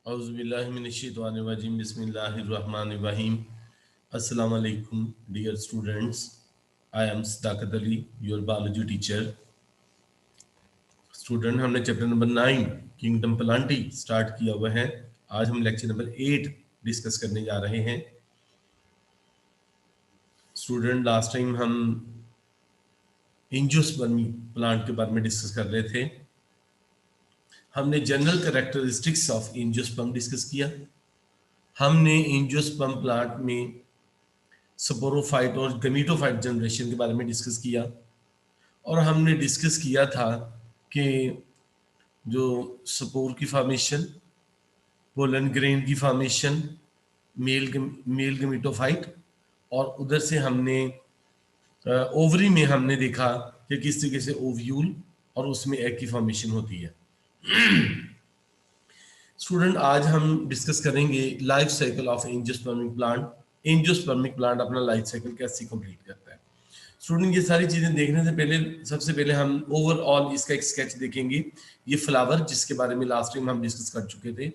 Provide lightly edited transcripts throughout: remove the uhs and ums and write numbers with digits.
औज़ुबिल्लाहिमिनश्शैतानिर्रजीम बिस्मिल्लाहिर्रहमानिर्रहीम। अस्सलाम वालेकुम dear students, I am Sadaqat Ali, your biology teacher. Student, हमने chapter number 9 kingdom plantae start किया हुआ है। आज हम लेक्चर नंबर 8 डिस्कस करने जा रहे हैं। स्टूडेंट, लास्ट टाइम हम एंजियोस्पर्मी प्लांट के बारे में डिस्कस कर रहे थे। हमने general characteristics of angiosperm discuss किया। हमने एंजियोस्पर्म प्लांट में स्पोरोफाइट और गमीटोफाइट जनरेशन के बारे में डिस्कस किया, और हमने डिस्कस किया था कि जो स्पोर की फॉर्मेशन, पोलन ग्रेन की फॉर्मेशन, मेल गमीटोफाइट, और उधर से हमने ओवरी में हमने देखा कि किस तरीके से ओव्यूल और उसमें एग की फॉर्मेशन होती है। स्टूडेंट, आज हम डिस्कस करेंगे life cycle of angiospermic plant. Angiospermic plant अपना लाइफ साइकिल कैसे कंप्लीट करता है। स्टूडेंट, ये सारी चीजें देखने से पहले सबसे पहले हम ओवरऑल इसका एक स्केच देखेंगे। ये फ्लावर जिसके बारे में लास्ट टाइम हम डिस्कस कर चुके थे,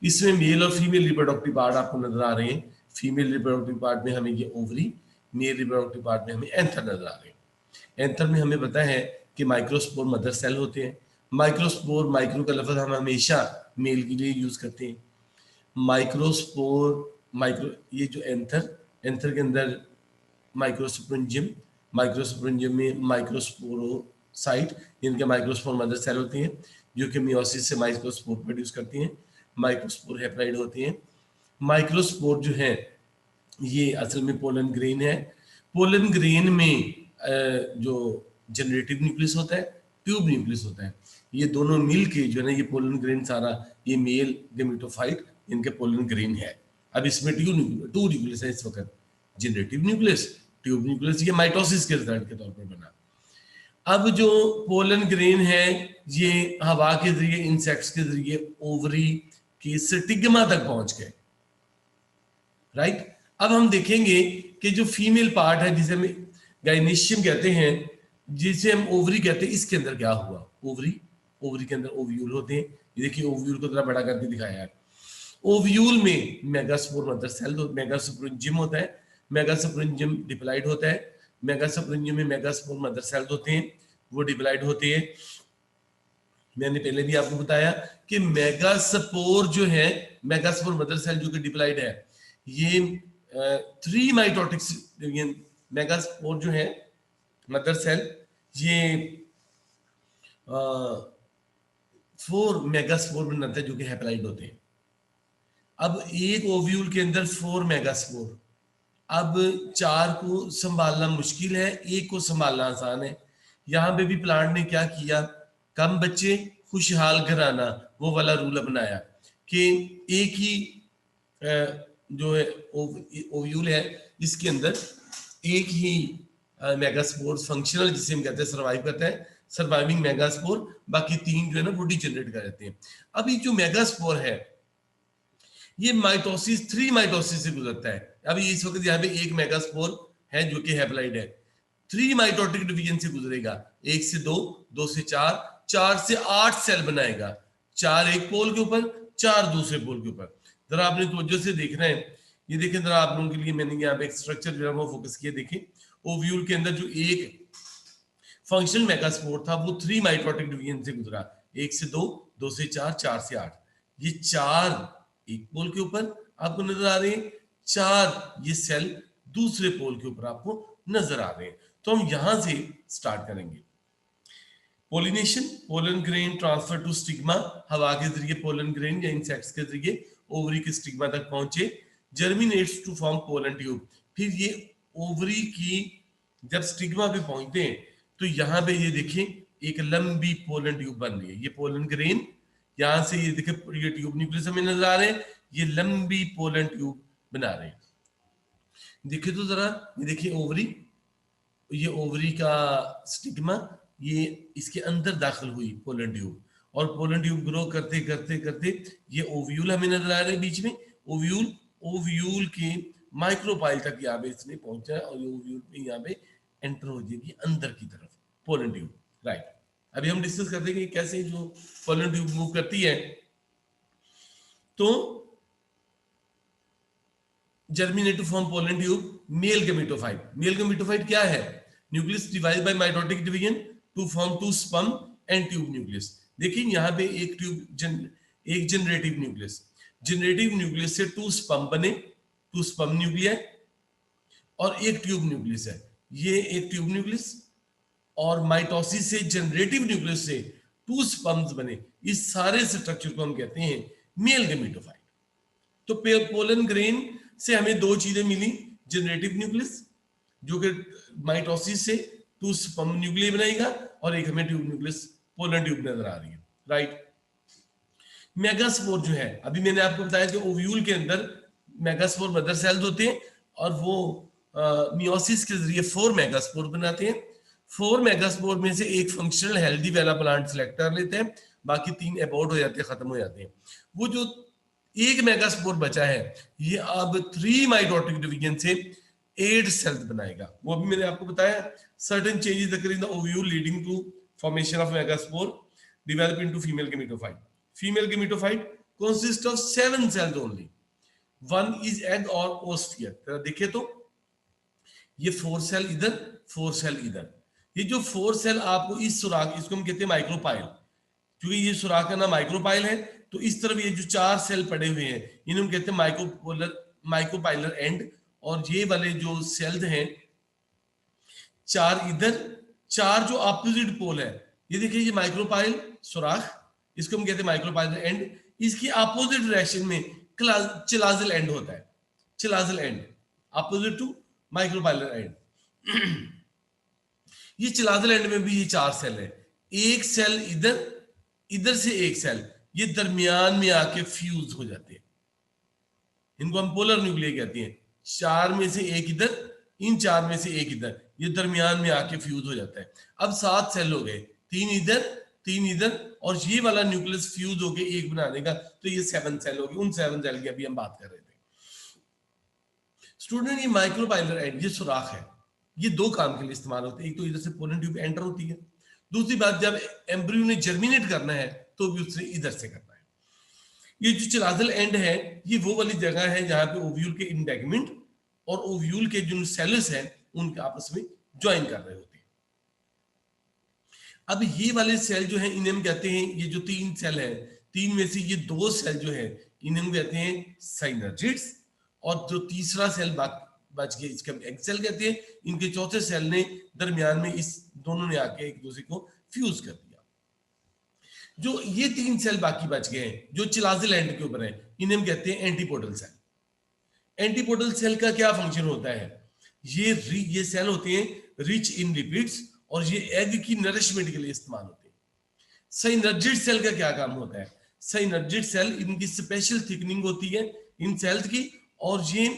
इसमें मेल और फीमेल रिप्रोडक्टिव पार्ट आपको नजर आ रहे हैं। फीमेल रिप्रोडक्टिव पार्ट में हमें ये ओवरी, मेल रिप्रोडक्टिव पार्ट में हमें एंथर नजर आ रहे हैं। एंथर में हमें पता है कि माइक्रोस्पोर मदर सेल होते हैं। माइक्रोस्पोर, माइक्रो का लफ्ज हम हमेशा मेल के लिए यूज करते हैं। माइक्रोस्पोर, माइक्रो, ये जो एंथर, एंथर के अंदर माइक्रोस्पोरेंजियम, माइक्रोस्पोरेंजियम में माइक्रोस्पोरोसाइट, इनके माइक्रोस्पोर मदर सेल होती हैं जो कि मियोसिस से माइक्रोस्पोर प्रोड्यूस करती हैं। माइक्रोस्पोर हेप्लाइड होती हैं। माइक्रोस्पोर जो है ये असल में पोलन ग्रेन है। पोलन ग्रेन में जो जनरेटिव न्यूक्लियस होता है, ट्यूब न्यूक्लियस होता है, ये दोनों मिल के जो है ना ये पोलन ग्रेन सारा, ये मेल गेमेटोफाइट, इनके पोलन ग्रेन है। अब इसमें टू न्यूक्लियस है इस वक्त, जनरेटिव न्यूक्लियस, ट्यूब न्यूक्लियस, ये माइटोसिस के रिजल्ट के तौर पर बना। अब जो पोलन ग्रेन है ये हवा के जरिए, इंसेक्ट्स के जरिए ओवरी के स्टिग्मा तक पहुंच गए, राइट। अब हम देखेंगे कि जो फीमेल पार्ट है जिसे हम गाइनेशियम कहते हैं, जिसे हम ओवरी कहते हैं, इसके अंदर क्या हुआ। ओवरी, ओवरी के अंदर ओव्यूल होते हैं। ये देखिए ओव्यूल को थोड़ा बड़ा करके दिखाया है। ओव्यूल में मेगास्पोर मदर सेल, मेगास्पोरेंजियम होता है। मेगास्पोरेंजियम डिप्लॉइड होता है। मेगास्पोरेंजियम में मेगास्पोर मदर सेल होते हैं, वो डिप्लॉइड होते हैं। मैंने पहले भी आपको बताया कि मेगास्पोर जो है, मेगास्पोर मदर सेल जो कि डिप्लॉइड है, ये 3 माइटोटिक मेगास्पोर जो है मदर सेल, ये 4 मेगास्पोर बनाते हैं जो कि हैप्लाइड होते हैं। अब एक ओव्यूल के अंदर 4 मेगास्पोर, अब 4 को संभालना मुश्किल है, एक को संभालना आसान है। यहां पे भी प्लांट ने क्या किया, कम बच्चे खुशहाल घराना, वो वाला रूल अपनाया कि एक ही जो है ओव्यूल है, इसके अंदर एक ही मेगास्पोर फंक्शनल, जिसे हम कहते हैं सर्वाइव करता है, सर्वाइविंग मेगास्पोर, बाकी 3 जो है ना वो डिजेनरेट कर देते हैं। अब ये जो मेगास्पोर है ये माइटोसिस, 3 माइटोसिस से गुजरता है। अभी इस वक्त यहाँ पे एक मेगास्पोर है जो कि हैप्लाइड है, 3 माइटोटिक डिवीजन से गुजरेगा, 1 से 2, 2 से 4, 4 से 8 सेल बनाएगा। 4 एक पोल के ऊपर, 4 दूसरे पोल के ऊपर। जरा आपने तवज्जो से देखना है, ये देखें जरा आप लोगों के लिए मैंने यहाँ पे एक स्ट्रक्चर जो है वो फोकस किया। देखें ओव्यूल के अंदर जो एक फंक्शनल मेगास्पोर था वो 3 माइटोटिक डिवीजन से गुजरा, 1 से 2, 2 से 4, 4 से 8। ये 4 एक पोल के ऊपर आपको नजर आ रहे हैं, 4 ये सेल दूसरे पोल के ऊपर आपको नजर आ रहे हैं। तो हम यहां से स्टार्ट करेंगे। Pollination, pollen grain transfer to stigma, हवा के जरिए पोलन ग्रेन या इंसेक्ट्स के जरिए ओवरी के स्टिग्मा तक पहुंचे, germinates to form pollen tube. फिर ये ओवरी की जब स्टिग्मा पे पहुंचते हैं तो यहां पे ये देखें एक लंबी पोलन ट्यूब बन रही है, ये पोलन ग्रेन, यहां से ये देखें ये ट्यूब न्यूक्लियस हमें नजर आ रहे हैं, ये लंबी पोलन ट्यूब बना रहे हैं। देखिए तो जरा, ये देखिए ओवरी, ये ओवरी का स्टिग्मा, ये इसके अंदर दाखिल हुई पोलन ट्यूब, और पोलन ट्यूब ग्रो करते करते करते ये ओव्यूल हमें नजर आ रहा है बीच में। ओव्यूल, ओव्यूल के माइक्रोपाइल तक यहाँ पे इसने पहुंचा है, और ये ओव्यूल पे यहाँ पे एंटर हो जाएगी अंदर की तरफ पोलन ट्यूब, राइट। अभी हम डिस्कस करते हैं कि कैसे जो पोलन ट्यूब मूव करती है। तो germinate to form pollen tube, male gametophyte. Male gametophyte क्या है? Nucleus divide by mitotic division to form two sperm and tube nucleus. देखिए यहाँ पे एक एक जनरेटिव न्यूक्लियस, जनरेटिव न्यूक्लियस से टू स्पर्म बने, टू स्पर्म न्यूक्लिया, और एक ट्यूब न्यूक्लियस है, ये एक ट्यूब न्यूक्लियस, और माइटोसिस से जनरेटिव न्यूक्लियस से टू स्पर्म्स बने। इस सारे स्ट्रक्चर को हम कहते हैं मेल गैमेटोफाइट। तो पोलन ग्रेन से हमें दो चीजें मिली, जनरेटिव न्यूक्लियस जो कि माइटोसिस से टू स्पर्म न्यूक्लिया बनाएगा, और एक हमें ट्यूब न्यूक्लियस पोलन ट्यूब नजर आ रही है, राइट। मेगास्पोर जो है, अभी मैंने आपको बताया कि ओव्यूल के अंदर मेगास्पोर मदर सेल्स होते हैं, और वो मियोसिस के जरिए 4 मेगास्पोर बनाते हैं। 4 मेगास्पोर में से एक फंक्शनल हेल्दी वाला प्लांट सिलेक्ट कर लेते हैं, बाकी 3 अबॉर्ट हो जाते हैं, खत्म हो जाते हैं। वो जो एक मेगास्पोर बचा है, ये अब 3 माइटोटिक डिवीजन से 8 सेल्स बनाएगा। वो भी मैंने आपको बताया, certain changes occur in the ovule leading to formation of megaspore develop into female gametophyte. Female gametophyte consists of 7 cells only. One is egg or oosphere. देखिए तो ये 4 सेल इधर, 4 सेल इधर। ये जो 4 सेल आपको इस सुराख, इसको हम कहते हैं माइक्रोपाइल, क्योंकि ये सुराख का नाम माइक्रोपाइल है। तो इस तरफ ये जो 4 सेल पड़े हुए हैं, इन्हें हम कहते हैं माइक्रोपाइलर एंड। और ये वाले जो सेल्स हैं 4 इधर, 4 जो अपोजिट पोल है, ये देखिए ये माइक्रोपाइल सुराख, इसको हम कहते हैं माइक्रोपाइलर एंड। इसकी अपोजिट डायरेक्शन में चिलाजल एंड होता है, chalazal end opposite to micropylar end. ये चिलाजल एंड में भी ये 4 सेल है, एक सेल इधर, इधर से एक सेल, ये दरमियान में आके फ्यूज हो जाते हैं, इनको हम पोलर न्यूक्लिया कहते हैं। 4 में से एक इधर, इन 4 में से एक इधर, ये दरमियान में आके फ्यूज हो जाता है। अब 7 सेल हो गए, 3 इधर, 3 इधर, और ये वाला न्यूक्लियस फ्यूज होके एक बना देगा, तो ये 7 सेल हो गए। उन 7 सेल की अभी हम बात कर रहे थे। स्टूडेंट, ये माइक्रोपाइलर एंड, ये सुराख है, ये 2 काम के लिए इस्तेमाल होते हैं। एक तो इधर से पोलन ट्यूब एंटर होती है, दूसरी बात जब एम्ब्रियो ने जर्मिनेट करना है तो भी उसने इधर से करना है। ये जो चिलाजल एंड है, ये वो वाली जगह है जहां पे ओव्यूल के इंटेगमेंट और ओव्यूल के जो सेल्स हैं उनके आपस में ज्वाइन कर रहे होते हैं। अब ये वाले सेल जो है, इन्हें हम कहते हैं, ये जो 3 सेल है, 3 में से ये 2 सेल जो है इन्हें हम कहते हैं साइनर्जिड्स, और जो तीसरा सेल बच गया इसके हम एग सेल कहते हैं। इनके चौथे सेल ने दरमियान में इस दोनों ने आके एक दूसरे को फ्यूज कर दिया। जो ये 3 सेल बाकी बच गए हैं जो चिलाजल एंड के ऊपर है, इन्हें हम कहते हैं एंटीपोडल सेल। एंटीपोडल सेल का क्या फंक्शन होता है? ये सेल होते हैं रिच इन लिपिड्स, और ये एग की नरिशमेंट के लिए इस्तेमाल होते हैं। साइनर्जिड सेल का क्या काम होता है? साइनर्जिड सेल, इनकी स्पेशल थिकनिंग होती है इन सेल्स की, और ये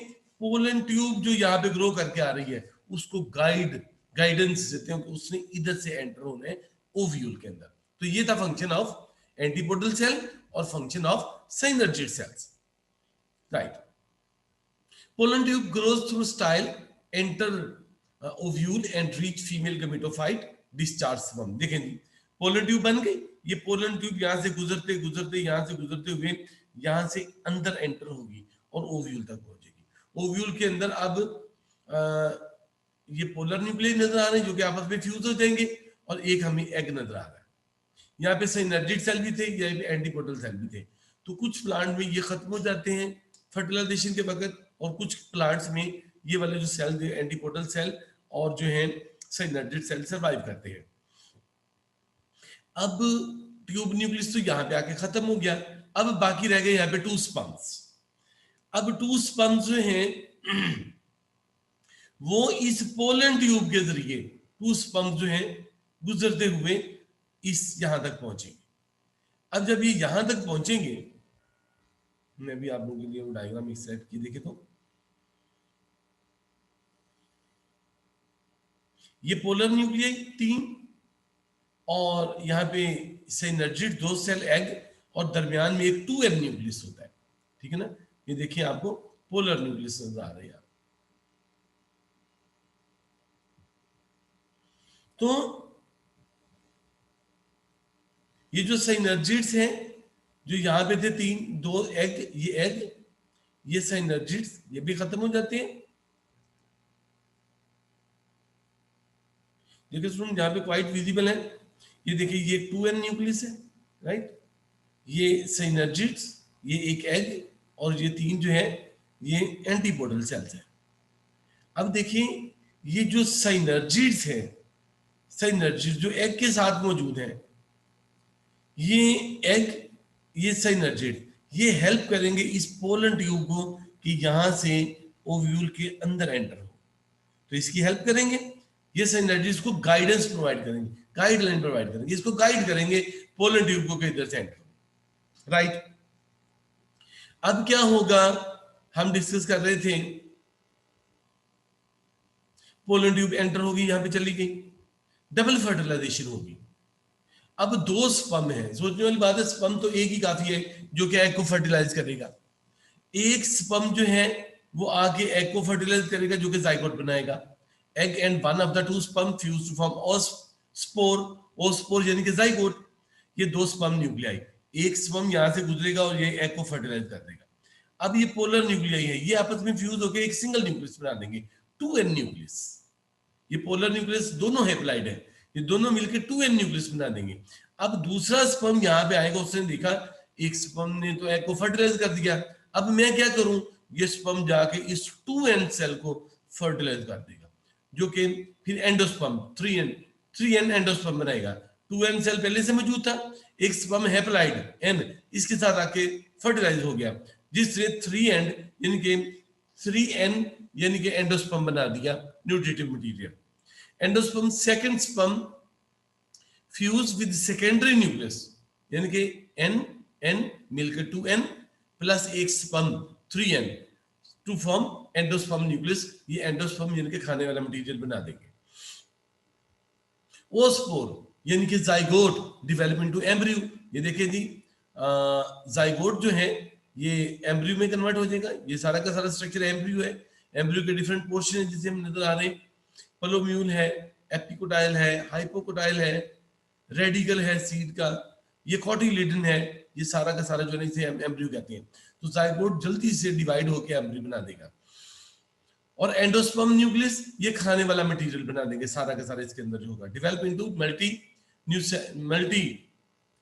पोलन ट्यूब जो यहाँ पे ग्रो करके आ रही है उसको गाइडेंस देते हैं कि उसने इधर से एंटर होना है ओव्यूल के अंदर। तो ये था फंक्शन ऑफ एंटीपोडल सेल और function of synergid cells, right. Pollen tube grows through style, enter ovule and reach female gametophyte, discharge sperm. देखें जी, पोलन ट्यूब बन गई, ये पोलन ट्यूब यहां से गुजरते गुजरते, यहां से गुजरते हुए यहां से अंदर एंटर होगी और ओव्यूल तक पहुंचेगी। ओव्यूल के अंदर अब ये पोलर न्यूक्लियस नजर आ रहे हैं जो कि आपस में फ्यूज हो जाएंगे, और एक हमें एग नजर आ रहा है। यहाँ पे साइनर्जिड सेल भी थे, यहाँ पे एंटीपोडल सेल भी थे। तो कुछ प्लांट में ये खत्म हो जाते हैं फर्टिलाइजेशन के वक्त, और कुछ प्लांट्स में ये वाले जो सेल एंटीपोडल सेल और जो है साइनर्जिड सेल सर्वाइव करते हैं। अब ट्यूब न्यूक्लियस तो यहाँ पे आके खत्म हो गया, अब बाकी रह गए यहाँ पे 2 स्पर्म्स। अब 2 स्पर्म्स जो हैं वो इस पोलन ट्यूब के जरिए 2 स्पर्म्स जो हैं गुजरते हुए इस यहां तक पहुंचेंगे। अब जब ये यहां तक पहुंचेंगे, मैं भी आप लोगों के लिए वो डायग्राम एक सेट की देखे तो, ये पोलर न्यूक्लियाई 3, और यहाँ पे साइनर्जिड 2 सेल एग, और दरमियान में एक 2 एग न्यूक्लियस होता है, ठीक है ना। ये देखिए आपको पोलर न्यूक्लियस नजर आ रही है। तो ये जो साइनर्जिड्स हैं जो यहाँ पे थे तीन, दो एग, ये साइनर्जिड्स, ये भी खत्म हो जाते हैं। देखिए स्टूडेंट यहाँ पे क्वाइट विजिबल है, ये देखिए ये 2n न्यूक्लियस है, राइट, ये साइनर्जिड्स, ये एक एग, और ये तीन जो है ये एंटीपोडल सेल्स है। अब देखिए ये जो साइनर्जिड्स है, साइनर्जिड्स जो एग के साथ मौजूद है, ये एग, ये साइनर्जिड, ये हेल्प करेंगे इस पोलन ट्यूब को कि यहां से ओव्यूल के अंदर एंटर हो, तो इसकी हेल्प करेंगे। ये साइनर्जिड्स को गाइडेंस प्रोवाइड करेंगे, गाइडलाइन प्रोवाइड करेंगे, इसको गाइड करेंगे पोलन ट्यूब को किधर से एंटर हो, राइट। अब क्या होगा, हम डिस्कस कर रहे थे, पोलन ट्यूब एंटर होगी, यहां पे चली गई, डबल फर्टिलाइजेशन होगी। अब दो स्पर्म है, सोचने वाली बात है, स्पर्म तो एक ही काफी है जो कि एग को फर्टिलाइज करेगा। एक स्पर्म जो है वो आगे एग को फर्टिलाइज करेगा जो कि जाइगोट बनाएगा। Egg and one of the two sperm fuse to form oospore, oospore यानी कि जाइगोट। ये दो स्पर्म न्यूक्लियाई, एक स्पर्म यहां से गुजरेगा और ये एग को फर्टिलाइज कर देगा। अब ये पोलर न्यूक्लियाई है, ये आपस में फ्यूज होकर एक सिंगल न्यूक्लियस बना देंगे, 2n न्यूक्लियस। ये पोलर न्यूक्लियस दोनों हैप्लाइड है, ये दोनों मिलकर 2n न्यूक्लियस बना देंगे। अब दूसरा स्पर्म यहां पे आएगा, उसने देखा एक स्पर्म ने तो एग को फर्टिलाइज कर दिया, अब मैं क्या करूं, ये स्पर्म जाके इस 2n सेल को फर्टिलाइज कर देगा, जो कि फिर एंडोस्पर्म 3n एंडोस्पर्म बनाएगा। 2n सेल पहले से मौजूद था, एक स्पर्म हैप्लाइड n इसके साथ आके फर्टिलाइज हो गया, जिससे 3n यानी कि एंडोस्पर्म बना दिया nutritive material. Endosperm second sperm fuse with secondary nucleus, यानी कि n मिलकर 2n प्लस एक sperm 3n to form endosperm nucleus. ये एंडोस्पर्म यानी कि खाने वाला मटेरियल बना देंगे। ओस्पोर यानी कि जाइगोट डेवलप इनटू एम्ब्रियो, ये देखिए जी, जाइगोट जो है ये एम्ब्रियो में कन्वर्ट हो जाएगा। ये सारा का सारा स्ट्रक्चर एम्ब्रियो है, एम्ब्रियो के डिफरेंट पोर्शन है जिसे हम नजर आ रहे हैं, प्लोम्यूल है, एपिकोटाइल है, हाइपोकोटाइल है, रेडिकल है सीड का, ये कॉटिलिडन है, ये सारा का सारा जो है इसे एम्ब्रियो कहते हैं। तो जाइगोट जल्दी से डिवाइड होकर एम्ब्रियो बना देगा, और एंडोस्पर्म न्यूक्लियस ये खाने वाला मटेरियल बना देंगे, सारा का सारा इसके अंदर जो होगा develop into multi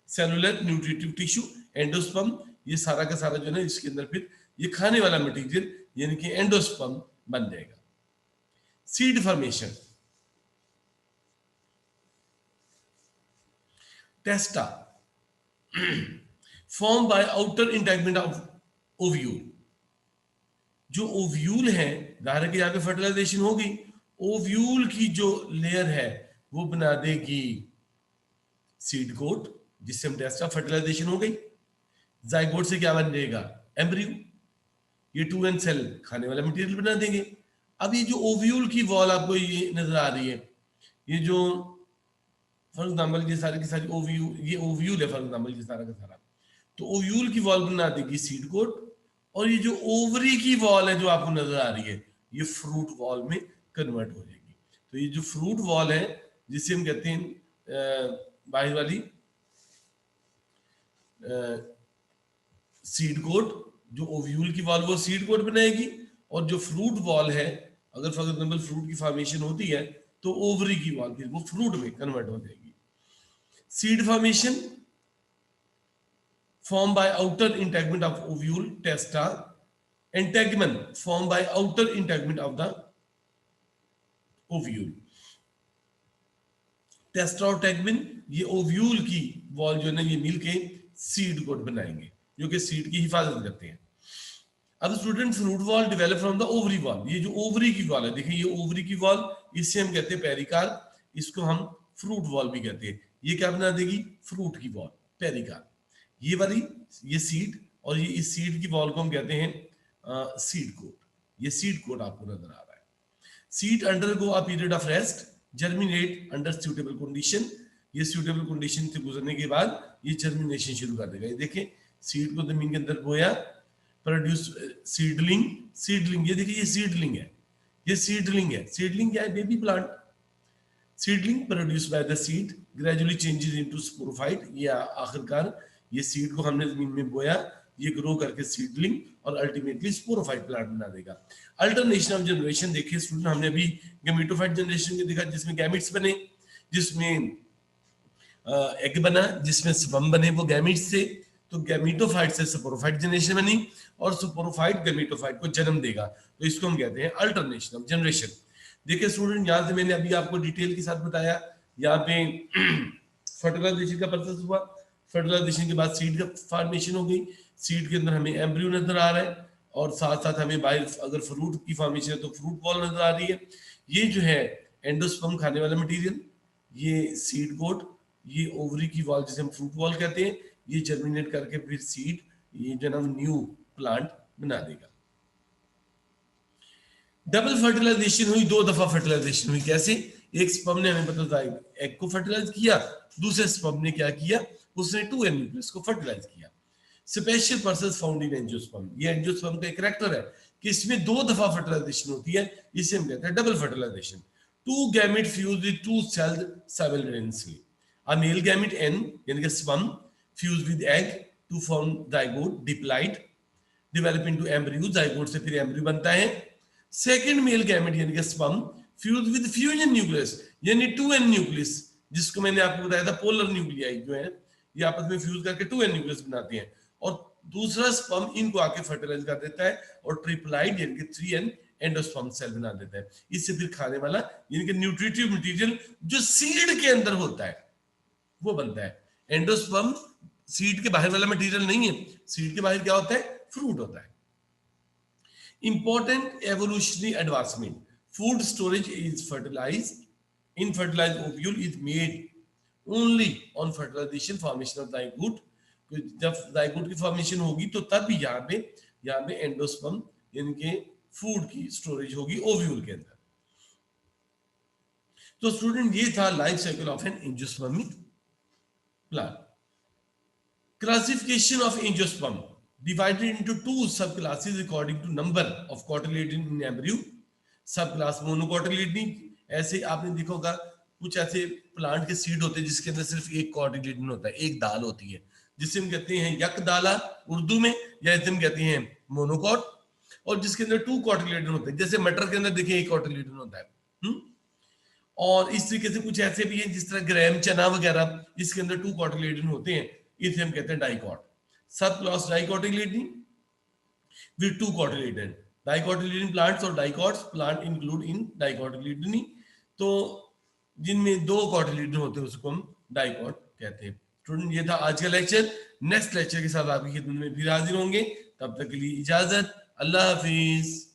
cellular nutritive tissue. Endosperm ये सारा का सारा जो है इसके अंदर फिर ये खाने वाला मटेरियल यानी कि एंडोस्पर्म बन जाएगा। Seed formation, testa form by outer integument of ovule. जो ओव्यूल है, जाहिर है कि यहाँ पे फर्टिलाइजेशन होगी, ओव्यूल की जो लेयर है वो बना देगी सीड कोट, जिससे हम टेस्टा फर्टिलाइजेशन हो गई। जाइगोट से क्या बन जाएगा, एम्ब्रियो, ये 2n सेल खाने वाला मटेरियल बना देंगे। अब ये जो ओव्यूल की वॉल आपको ये नजर आ रही है, ये जो फॉर एग्जाम्पल ये सारी की सारी ओव्यूल, ये ओव्यूल है फॉर एग्जाम्पल ये सारा का सारा, तो ओव्यूल की वॉल बना देगी सीड कोट, और ये जो ओवरी की वॉल है जो आपको नजर आ रही है ये फ्रूट वॉल में कन्वर्ट हो जाएगी। तो ये जो फ्रूट वॉल है जिसे हम कहते हैं बाहर वाली सीड कोट, जो ओव्यूल की वॉल वो सीड कोट बनाएगी, और जो फ्रूट वॉल है, अगर फॉर एग्जाम्पल फ्रूट की फॉर्मेशन होती है तो ओवरी की वॉल फिर वो फ्रूट में कन्वर्ट हो जाएगी। Seed formation formed by outer integument of ovule, testa. Integument formed by outer integument of the ovule. टेस्टा और टेगमिन ये ओव्यूल की वॉल जो है ना ये मिलके सीड कोट बनाएंगे जो कि सीड की हिफाजत करते हैं। अब student fruit wall develop from the ovary wall, ये जो ओवरी की वॉल है, देखिए ये ओवरी की वॉल, इससे हम कहते हैं पेरिकार्प, इसको हम फ्रूट वॉल भी कहते हैं। ये क्या बना देगी, फ्रूट की वॉल, पेरिकार्प। ये वाली ये सीड, और ये इस सीड की वॉल को हम कहते हैं सीड कोट। ये सीड कोट आपको नजर आ रहा है। Seed undergo a period of rest, germinate under suitable condition. ये सूटेबल कंडीशन से गुजरने के बाद ये जर्मिनेशन शुरू कर देगा। ये देखें सीड को जमीन के अंदर बोया, प्रोड्यूस सीडलिंग, सीडलिंग ये देखिए ये सीडलिंग है, ये सीडलिंग है। सीडलिंग क्या है, baby plant. Seedling produce by the seed gradually changes into sporophyte, ये आखिरकार ये सीड को हमने जमीन में बोया, ये ग्रो करके सीडलिंग और अल्टीमेटली स्पोरोफाइट प्लांट बना देगा। अल्टरनेशन ऑफ जनरेशन देखिए स्टूडेंट, हमने अभी गैमेटोफाइट जनरेशन के देखा जिसमें गैमेट्स बने, जिसमें एग बना, जिसमें स्पर्म बने वो गैमेट्स से, तो गैमेटोफाइट से स्पोरोफाइट जनरेशन बनी और स्पोरोफाइट गैमेटोफाइट को जन्म देगा, तो इसको हम कहते हैं अल्टरनेशन ऑफ जनरेशन। देखिए स्टूडेंट, यहाँ से मैंने अभी आपको डिटेल के साथ बताया, यहाँ पे फर्टिलाइजेशन का प्रोसेस हुआ, फर्टिलाइजेशन के बाद सीड का फॉर्मेशन हो गई, सीड के अंदर हमें एम्ब्रियो नजर आ रहा है और साथ साथ हमें बाहर अगर फ्रूट की फॉर्मेशन है तो फ्रूट बॉल नजर आ रही है। ये जो है एंडोस्पर्म खाने वाला मटेरियल, ये सीड कोट, ये ओवरी की वॉल जिसे हम फ्रूट वॉल कहते हैं, ये जर्मिनेट करके फिर सीड, ये जो है न्यू प्लांट बना देगा। डबल फर्टिलाइजेशन हुई, 2 दफा फर्टिलाइजेशन हुई। कैसे? एक स्पर्म ने हमें पता था एग को फर्टिलाइज किया, दूसरे स्पर्म ने क्या किया, उसने 2n न्यूक्लियस को फर्टिलाइज किया। Special process found in angiosperm, ये एंजियोस्पर्म का एक कैरेक्टर है कि इसमें 2 दफा फर्टिलाइजेशन होती है, इसे हम कहते हैं double fertilization. 2 gamete fuse with 2 cells simultaneously. A male gamete N यानी कि sperm fuse with egg to form zygote, diploid, develop into embryo, zygote से फिर embryo बनता है। Second male gamete यानी कि sperm fuse with fusion nucleus यानी 2n nucleus, जिसको मैंने आपको बताया था पोलर न्यूक्लियाई जो है ये आपस में फ्यूज करके 2n nucleus बनाते हैं, और दूसरा स्पर्म इनको आके फर्टिलाइज कर देता है और ट्रिप्लाइड यानी कि 3n एंडोस्पर्म सेल बना देता है। इससे फिर खाने वाला यानी कि न्यूट्रिटिव मटेरियल जो सीड के अंदर होता है वो बनता है। एंडोस्पर्म सीड के बाहर वाला मटेरियल नहीं है, सीड के बाहर क्या होता है, फ्रूट होता है। Important evolutionary advancement, food storage is fertilized, unfertilized ovule is made only on fertilization formation of zygote. जब जाइगोट की फॉर्मेशन होगी तो तब यहाँ पे एंडोस्पर्म यानी कि फूड की स्टोरेज होगी ओव्यूल के अंदर। तो स्टूडेंट ये था life cycle of an angiospermic plant. Classification of angiosperm divided into 2 subclasses according to number of cotyledon in embryo. Subclass monocotyledon, ऐसे आपने देखा होगा कुछ ऐसे प्लांट के सीड होते हैं जिसके अंदर सिर्फ एक कॉटिलेडन होता है, एक दाल होती है, जिसे हम कहते हैं यक दाला उर्दू में, या इसे हम कहते हैं मोनोकॉट, और जिसके अंदर 2 कॉटिलेडन होते हैं, जैसे मटर के अंदर देखिए एक कॉटिलेडन होता है। और इस तरीके से कुछ ऐसे भी हैं जिस तरह ग्राम चना वगैरह, इसके अंदर 2 कॉटिलेडन होते हैं, इसे हम कहते हैं डाइकॉट। सब क्लास डाइकॉटिलेडन विद 2 कॉटिलेडन, डाइकॉटिलेडन प्लांट्स और डाइकॉट्स प्लांट इंक्लूड इन डाइकॉटिलेडनी, तो जिनमें 2 कॉटिलेडन होते हैं उसको हम डाइकॉट कहते हैं। स्टूडेंट ये था आज का लेक्चर, नेक्स्ट लेक्चर के साथ आपकी खिदमत में फिर हाजिर होंगे, तब तक के लिए इजाजत, अल्लाह हाफिज।